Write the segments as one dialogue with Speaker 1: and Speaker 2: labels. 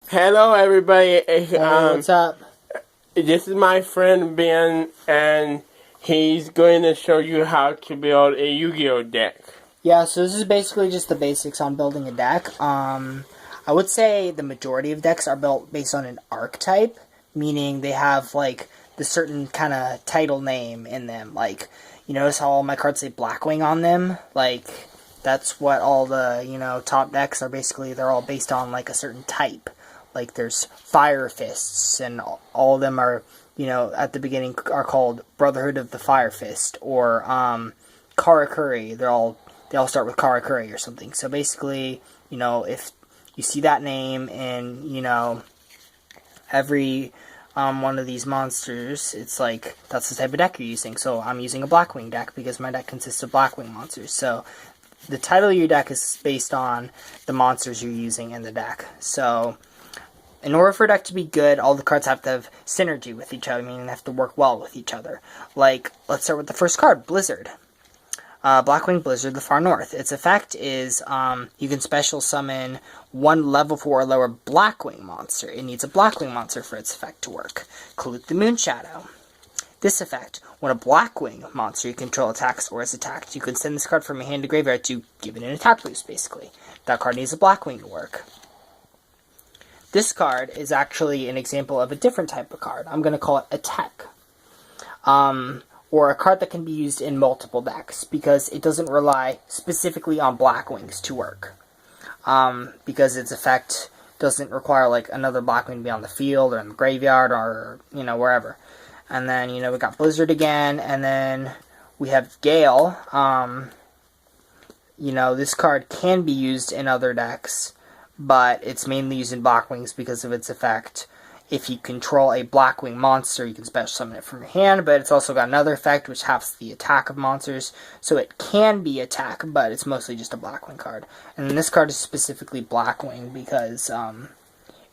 Speaker 1: Hello, everybody.
Speaker 2: What's up?
Speaker 1: This is my friend Ben, and he's going to show you how to build a Yu-Gi-Oh deck.
Speaker 2: Yeah, so this is basically just the basics on building a deck. I would say the majority of decks are built based on an archetype, meaning they have like the certain kind of title name in them. Like, you notice how all my cards say Blackwing on them? Like, that's what all the, top decks are basically. They're all based on like a certain type. Like, there's Fire Fists, and all of them are, at the beginning are called Brotherhood of the Fire Fist, or Karakuri. They all start with Karakuri or something. So basically, if you see that name in, every one of these monsters, it's like, that's the type of deck you're using. So I'm using a Blackwing deck because my deck consists of Blackwing monsters. So the title of your deck is based on the monsters you're using in the deck. So in order for a deck to be good, all the cards have to have synergy with each other, meaning they have to work well with each other. Like, let's start with the first card, Blizzard. Blackwing Blizzard, the Far North. Its effect is you can special summon one level 4 or lower Blackwing monster. It needs a Blackwing monster for its effect to work. Clute the Moonshadow. This effect, when a Blackwing monster you control attacks or is attacked, you can send this card from your hand to graveyard to give it an attack boost, basically. That card needs a Blackwing to work. This card is actually an example of a different type of card. I'm going to call it Attack. Or a card that can be used in multiple decks, because it doesn't rely specifically on Blackwings to work. Because its effect doesn't require like another Blackwing to be on the field or in the graveyard or, wherever. And then, we got Blizzard again, and then we have Gale. This card can be used in other decks, but it's mainly used in Blackwings because of its effect. If you control a Blackwing monster, you can special summon it from your hand, but it's also got another effect which halves the attack of monsters, so it can be attack, but it's mostly just a Blackwing card. And then this card is specifically Blackwing because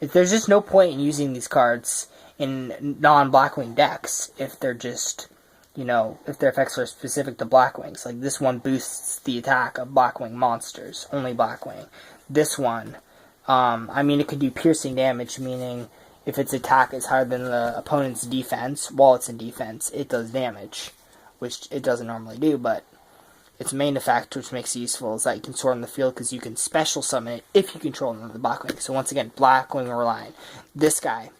Speaker 2: there's just no point in using these cards in non-Blackwing decks if they're just, if their effects are specific to Blackwings. Like, this one boosts the attack of Blackwing monsters, only Blackwing. This one, it can do piercing damage, meaning if its attack is higher than the opponent's defense, while it's in defense, it does damage, which it doesn't normally do, but its main effect, which makes it useful, is that you can store in the field because you can special summon it if you control another Blackwing. So once again, Blackwing Reliant. This guy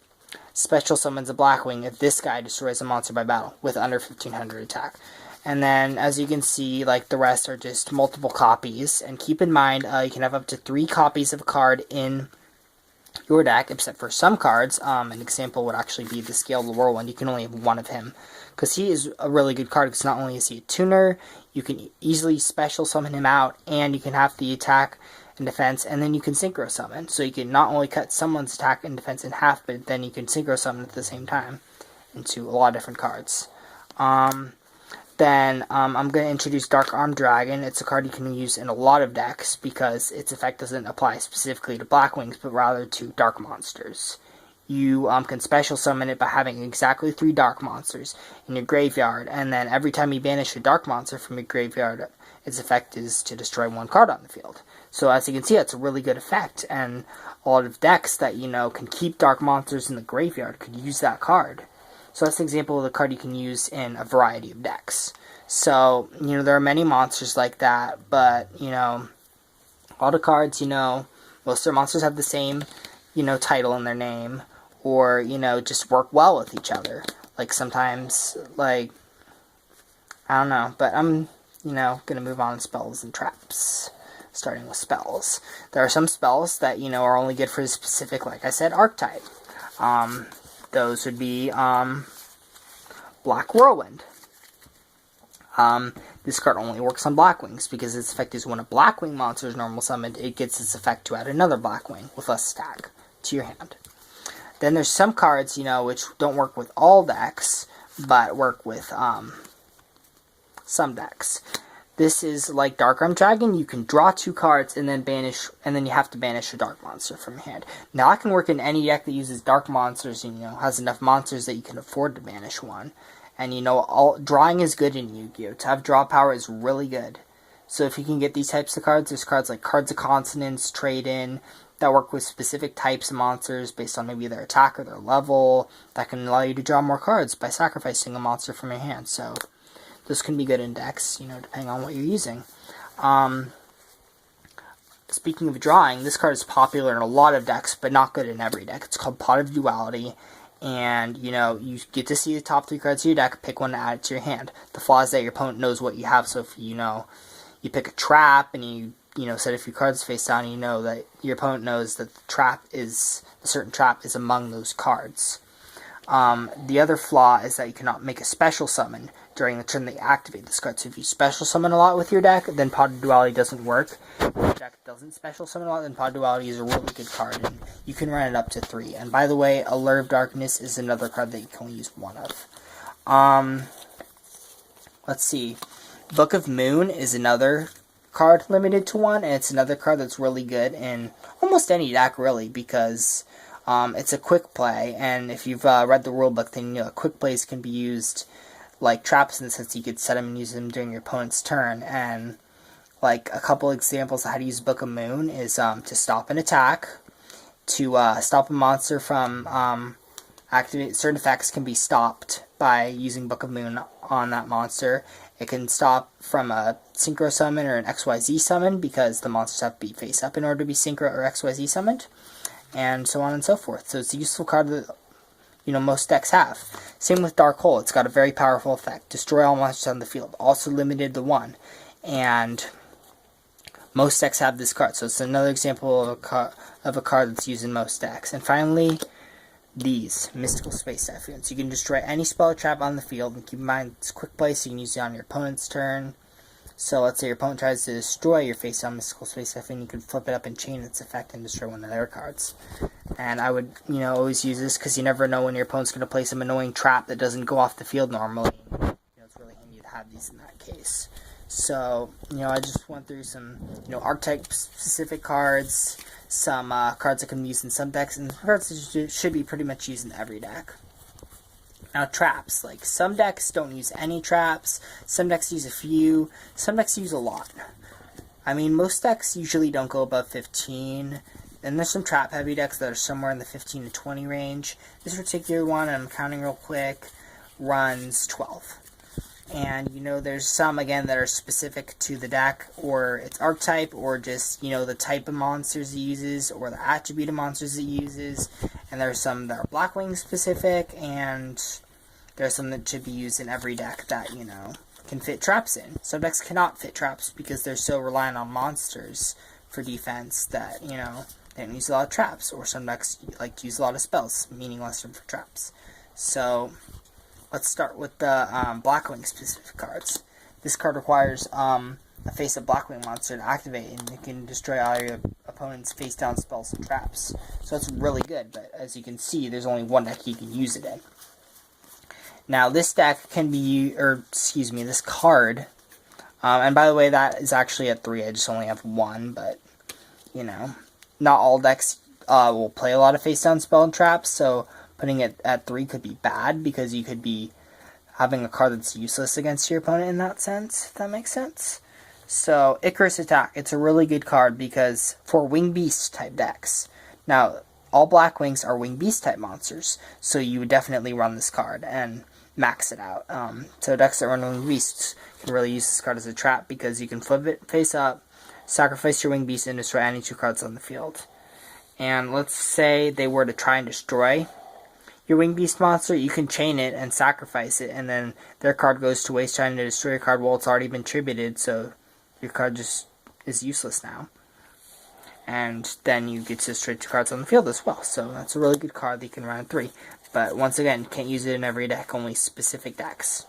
Speaker 2: special summons a Blackwing if this guy destroys a monster by battle with under 1500 attack. And then, as you can see, like, the rest are just multiple copies. And keep in mind, you can have up to 3 copies of a card in your deck, except for some cards. An example would actually be the Scaled Whirlwind. You can only have one of him, because he is a really good card, because not only is he a tuner, you can easily special summon him out, and you can have the attack and defense, and then you can synchro summon. So you can not only cut someone's attack and defense in half, but then you can synchro summon at the same time into a lot of different cards. Then I'm going to introduce Dark Arm Dragon. It's a card you can use in a lot of decks because its effect doesn't apply specifically to Blackwings, but rather to dark monsters. You can special summon it by having exactly 3 dark monsters in your graveyard, and then every time you banish a dark monster from your graveyard, its effect is to destroy 1 card on the field. So as you can see, it's a really good effect, and a lot of decks that, can keep dark monsters in the graveyard could use that card. So that's an example of the card you can use in a variety of decks. So, there are many monsters like that, but, all the cards, most of their monsters have the same, title in their name, or, just work well with each other. Like, sometimes, like, I don't know, but I'm, gonna move on to spells and traps. Starting with spells. There are some spells that, are only good for a specific, like I said, archetype. Those would be Black Whirlwind. This card only works on Blackwings because its effect is when a Blackwing monster is normal summoned, it gets its effect to add another Blackwing with less stack to your hand. Then there's some cards, which don't work with all decks, but work with some decks. This is like Dark Arm Dragon. You can draw 2 cards and then banish, and then you have to banish a dark monster from your hand. Now, that can work in any deck that uses dark monsters and, has enough monsters that you can afford to banish one. And, drawing is good in Yu-Gi-Oh! To have draw power is really good. So if you can get these types of cards, there's cards like Cards of Consonance, Trade-In, that work with specific types of monsters based on maybe their attack or their level, that can allow you to draw more cards by sacrificing a monster from your hand. So those can be good in decks, depending on what you're using. Speaking of drawing, this card is popular in a lot of decks, but not good in every deck. It's called Pot of Duality, and, you get to see the top 3 cards of your deck, pick one to add it to your hand. The flaw is that your opponent knows what you have, so if you pick a trap, and you set a few cards face down, you know that your opponent knows that a certain trap is among those cards. The other flaw is that you cannot make a special summon during the turn that you activate this card. So if you special summon a lot with your deck, then Pot of Duality doesn't work. If your deck doesn't special summon a lot, then Pot of Duality is a really good card, and you can run it up to 3. And by the way, Allure of Darkness is another card that you can only use 1 of. Let's see. Book of Moon is another card limited to 1, and it's another card that's really good in almost any deck, really, because it's a quick play, and if you've read the rulebook, then quick plays can be used like traps in the sense you could set them and use them during your opponent's turn. And like a couple examples of how to use Book of Moon is to stop an attack, to stop a monster from activate. Certain effects can be stopped by using Book of Moon on that monster. It can stop from a synchro summon or an XYZ summon, because the monsters have to be face up in order to be synchro or XYZ summoned, and so on and so forth. So it's a useful card that most decks have. Same with Dark Hole. It's got a very powerful effect. Destroy all monsters on the field. Also limited to 1. And most decks have this card. So it's another example of a card that's used in most decks. And finally, these Mystical Space Typhoons. You can destroy any spell or trap on the field. And keep in mind, it's quick play, so you can use it on your opponent's turn. So let's say your opponent tries to destroy your face-down Mystical Space Typhoon, you can flip it up and chain its effect and destroy one of their cards. And I would, always use this, because you never know when your opponent's going to play some annoying trap that doesn't go off the field normally. It's really handy to have these in that case. So, I just went through some, archetype-specific cards, some cards that can be used in some decks, and cards that should be pretty much used in every deck. Now, traps. Like, some decks don't use any traps, some decks use a few, some decks use a lot. I mean, most decks usually don't go above 15, and there's some trap-heavy decks that are somewhere in the 15 to 20 range. This particular one, I'm counting real quick, runs 12. And, there's some, again, that are specific to the deck, or its archetype, or just, the type of monsters it uses, or the attribute of monsters it uses. And there's some that are Blackwing specific, and there's some that should be used in every deck that, can fit traps in. Some decks cannot fit traps because they're so reliant on monsters for defense that, they don't use a lot of traps. Or some decks like to use a lot of spells, meaningless for traps. So, let's start with the Blackwing specific cards. This card requires a face-up Blackwing monster to activate, and it can destroy all your opponent's face-down spells and traps. So it's really good, but as you can see, there's only one deck you can use it in. Now, this deck can be, this card, and by the way, that is actually at 3, I just only have 1, but, not all decks will play a lot of face-down spell and traps, so putting it at 3 could be bad, because you could be having a card that's useless against your opponent in that sense, if that makes sense. So, Icarus Attack, it's a really good card because for Wing Beast type decks. Now, all Black Wings are Wing Beast type monsters, so you would definitely run this card and max it out. So decks that run Wing Beasts can really use this card as a trap, because you can flip it face up, sacrifice your Wing Beast, and destroy any 2 cards on the field. And let's say they were to try and destroy your Wing Beast monster, you can chain it and sacrifice it, and then their card goes to waste trying to destroy your card while it's already been tributed, so your card just is useless now. And then you get to destroy 2 cards on the field as well, so that's a really good card that you can run at 3. But once again, can't use it in every deck, only specific decks.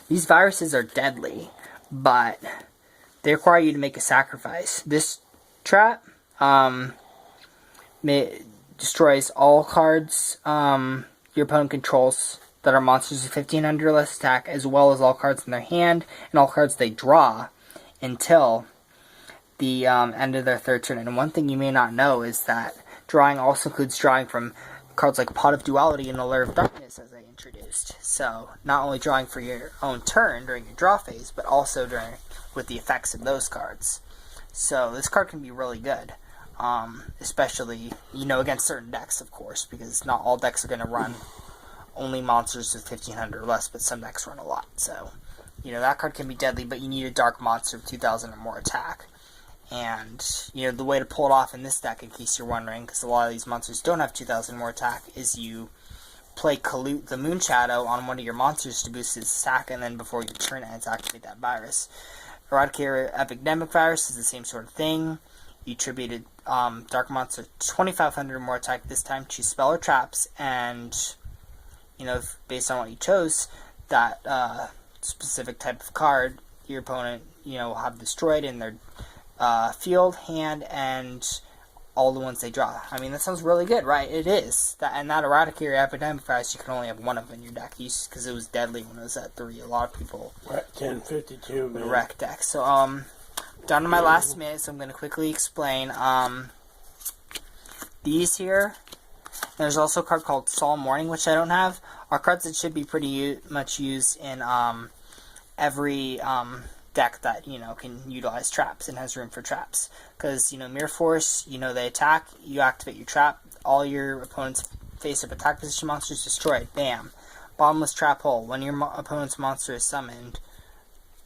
Speaker 2: These viruses are deadly, but they require you to make a sacrifice. This trap destroys all cards your opponent controls that are monsters with 1500 or less attack, as well as all cards in their hand and all cards they draw until the end of their 3rd turn. And one thing you may not know is that drawing also includes drawing from cards like Pot of Duality and Allure of Darkness, as I introduced. So, not only drawing for your own turn during your draw phase, but also with the effects of those cards. So, this card can be really good. especially, against certain decks, of course, because not all decks are going to run only monsters with 1500 or less, but some decks run a lot. So, that card can be deadly, but you need a dark monster with 2000 or more attack. And, the way to pull it off in this deck, in case you're wondering, because a lot of these monsters don't have 2000 more attack, is you play Kalute the Moon Shadow on one of your monsters to boost its attack, and then before your turn ends, activate that virus. Eradicate Epidemic Virus is the same sort of thing. You attributed Dark Monster 2500 more attack this time. Choose spell or traps, and based on what you chose, that specific type of card your opponent will have destroyed in their field, hand, and all the ones they draw. I mean, that sounds really good, right? It is. That Eradicate Epidemic Virus, you can only have one of in your deck, because it was deadly when it was at 3. A lot of people
Speaker 1: 1052
Speaker 2: would wreck deck. So down to my last minute, so I'm going to quickly explain these here. There's also a card called Solemn Warning, which I don't have, are cards that should be pretty much used in every deck that can utilize traps and has room for traps. Because Mirror Force, they attack, you activate your trap, all your opponent's face-up attack position monsters destroyed. Bam. Bottomless Trap Hole. When your opponent's monster is summoned,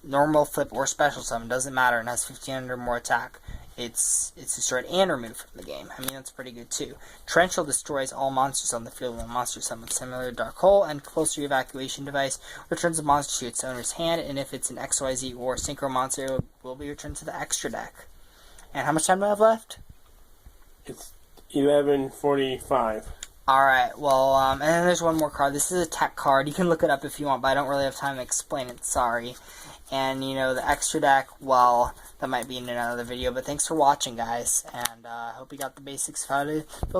Speaker 2: normal, flip, or special summon, doesn't matter, and has 1500 or more attack, it's destroyed and removed from the game. I mean, that's pretty good too. Torrential destroys all monsters on the field when a monster summons, similar to Dark Hole, and Closer Evacuation Device returns a monster to its owner's hand, and if it's an XYZ or Synchro monster, it will be returned to the extra deck. And how much time do I have left?
Speaker 1: It's 11:45.
Speaker 2: Alright, well, and then there's one more card. This is a tech card. You can look it up if you want, but I don't really have time to explain it, sorry. And, the extra deck, well, that might be in another video, but thanks for watching, guys, and I hope you got the basics of how to build